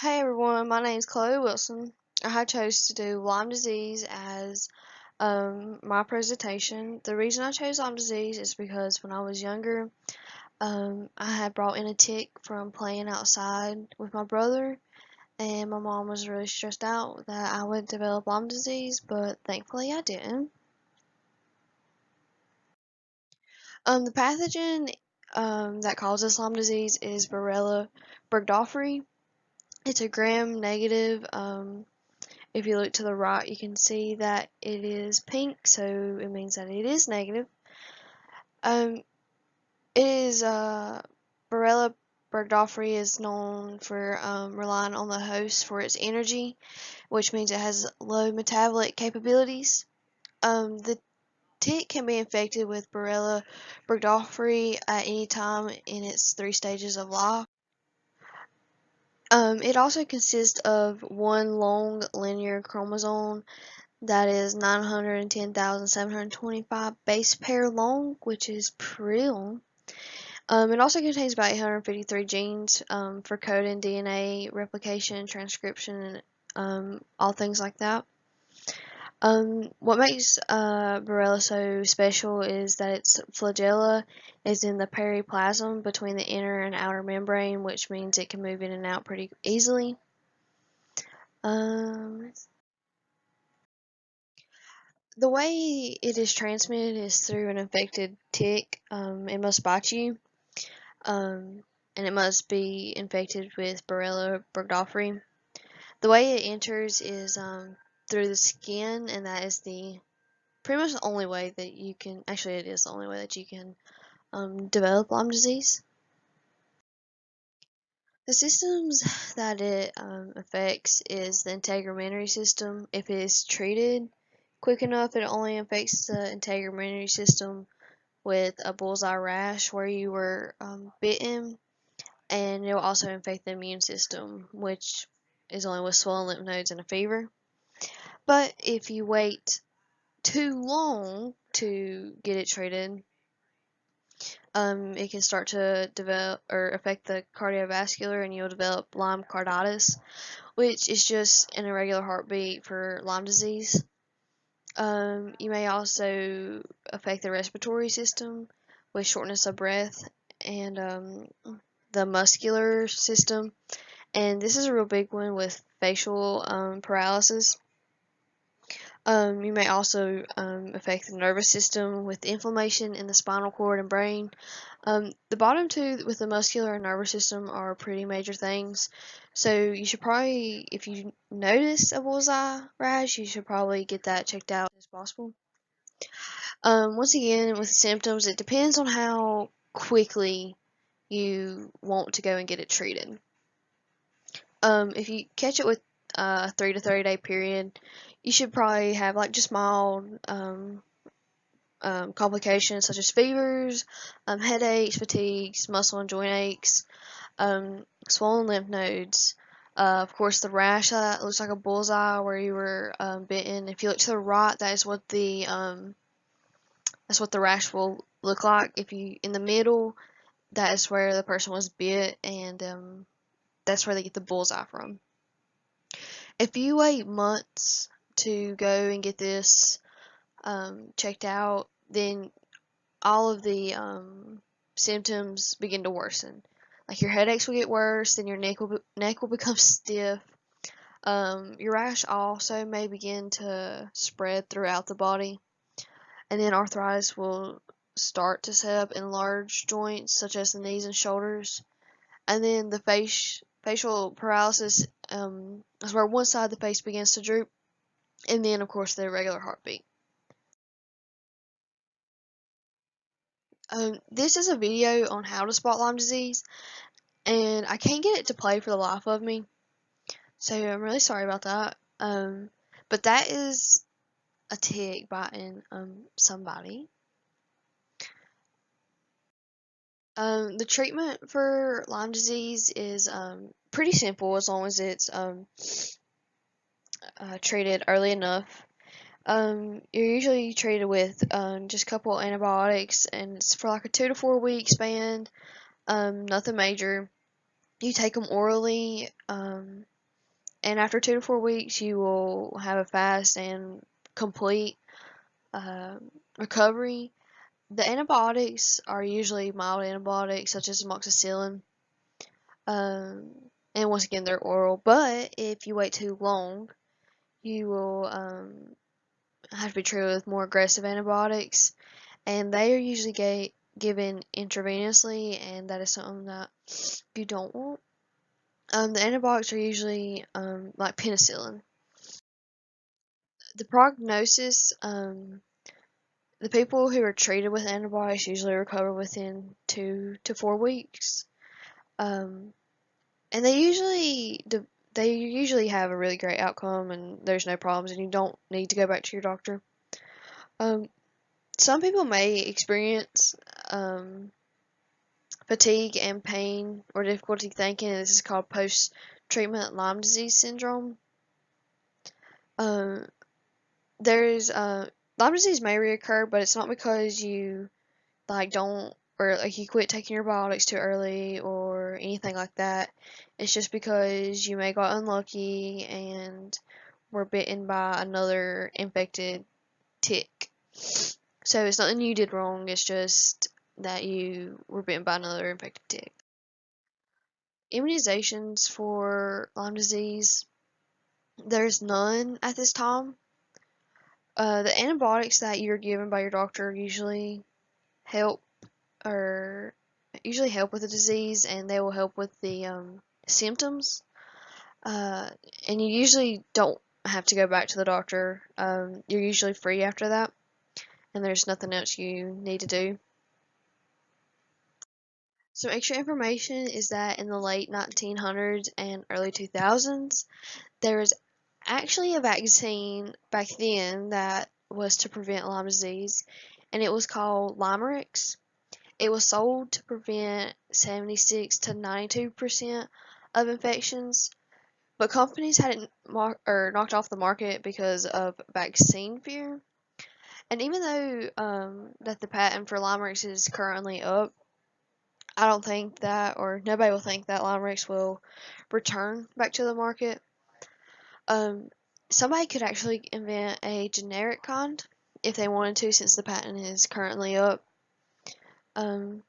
Hey everyone, my name is Chloe Wilson. I chose to do Lyme disease as my presentation. The reason I chose Lyme disease is because when I was younger, I had brought in a tick from playing outside with my brother, and my mom was really stressed out that I would develop Lyme disease, but thankfully I didn't. The pathogen that causes Lyme disease is Borrelia burgdorferi. It's a gram-negative. If you look to the right, you can see that it is pink, so it means that it is negative. It is Borrelia burgdorferi is known for relying on the host for its energy, which means it has low metabolic capabilities. The tick can be infected with Borrelia burgdorferi at any time in its 3 stages of life. It also consists of one long linear chromosome that is 910,725 base pair long, which is pretty long. It also contains about 853 genes for coding, DNA, replication, transcription, and all things like that. What makes Borrelia so special is that its flagella is in the periplasm between the inner and outer membrane, which means it can move in and out pretty easily. The way it is transmitted is through an infected tick. It must bite you, and it must be infected with Borrelia burgdorferi. The way it enters is through the skin, and that is pretty much the only way that you can. Actually, it is the only way that you can develop Lyme disease. The systems that it affects is the integumentary system. If it is treated quick enough, it only affects the integumentary system with a bullseye rash where you were bitten, and it will also infect the immune system, which is only with swollen lymph nodes and a fever. But if you wait too long to get it treated, it can start to develop or affect the cardiovascular, and you'll develop Lyme carditis, which is just an irregular heartbeat for Lyme disease. You may also affect the respiratory system with shortness of breath and the muscular system. And this is a real big one with facial paralysis. You may also affect the nervous system with inflammation in the spinal cord and brain. The bottom two with the muscular and nervous system are pretty major things. So you should probably, if you notice a bullseye rash, you should probably get that checked out as possible. Once again, with symptoms, it depends on how quickly you want to go and get it treated. If you catch it with a 3 to 30 day period, you should probably have like just mild complications such as fevers, headaches, fatigues, muscle and joint aches, swollen lymph nodes. Of course, the rash that looks like a bullseye where you were bitten. If you look to the right, that's what the rash will look like. If you in the middle, that is where the person was bit, and that's where they get the bullseye from. If you wait months to go and get this checked out, then all of the symptoms begin to worsen. Like your headaches will get worse, then your neck will become stiff. Your rash also may begin to spread throughout the body, and then arthritis will start to set up in large joints such as the knees and shoulders. And then the facial paralysis is where one side of the face begins to droop, and then of course the irregular heartbeat. This is a video on how to spot Lyme disease, and I can't get it to play for the life of me, so I'm really sorry about that. But that is a tick biting somebody. The treatment for Lyme disease is pretty simple as long as it's treated early enough. You're usually treated with just a couple antibiotics, and it's for like a 2 to 4 week span. Nothing major. You take them orally, And after 2 to 4 weeks, you will have a fast and complete uh, recovery. The antibiotics are usually mild antibiotics such as amoxicillin, um, and once again they're oral. But if you wait too long, you will have to be treated with more aggressive antibiotics, and they are usually given intravenously, and that is something that you don't want. The antibiotics are usually like penicillin. The prognosis, the people who are treated with antibiotics usually recover within 2 to 4 weeks, um, and they usually have a really great outcome, and there's no problems, and you don't need to go back to your doctor. Um, some people may experience fatigue and pain or difficulty thinking, and this is called post-treatment Lyme disease syndrome. Um, there's Lyme disease may reoccur, but it's not because you like don't or like you quit taking your antibiotics too early or anything like that. It's just because you may got unlucky and were bitten by another infected tick. So it's nothing you did wrong, it's just that you were bitten by another infected tick. Immunizations for Lyme disease, there's none at this time. The antibiotics that you're given by your doctor help or usually help with the disease, and they will help with the symptoms. And you usually don't have to go back to the doctor. You're usually free after that, and there's nothing else you need to do. Some extra information is that in the late 1900s and early 2000s, there was actually a vaccine back then that was to prevent Lyme disease, and it was called Limerix. It was sold to prevent 76 to 92% of infections, but companies had it knocked off the market because of vaccine fear. And even though that the patent for Limerix is currently up, I don't think that, or nobody will think that Limerix will return back to the market. Um, somebody could actually invent a generic kind if they wanted to, since the patent is currently up. Um,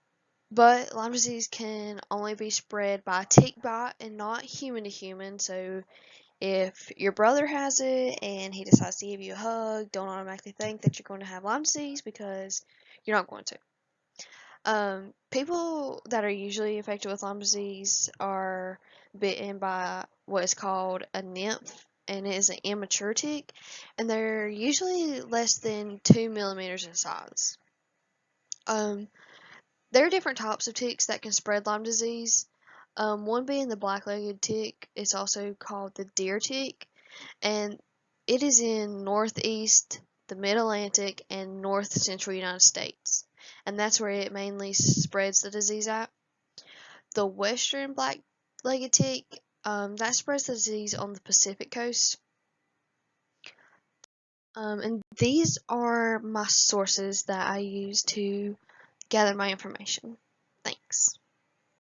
but Lyme disease can only be spread by tick bite and not human to human. So if your brother has it and he decides to give you a hug, don't automatically think that you're going to have Lyme disease, because you're not going to. People that are usually affected with Lyme disease are bitten by what is called a nymph, and it is an immature tick, and they're usually less than 2 millimeters in size. Um, there are different types of ticks that can spread Lyme disease. One being the black-legged tick. It's also called the deer tick, and it is in northeast, the mid-Atlantic, and north-central United States, and that's where it mainly spreads the disease at. The western black-legged tick, that spreads the disease on the Pacific coast. And these are my sources that I use to gather my information. Thanks.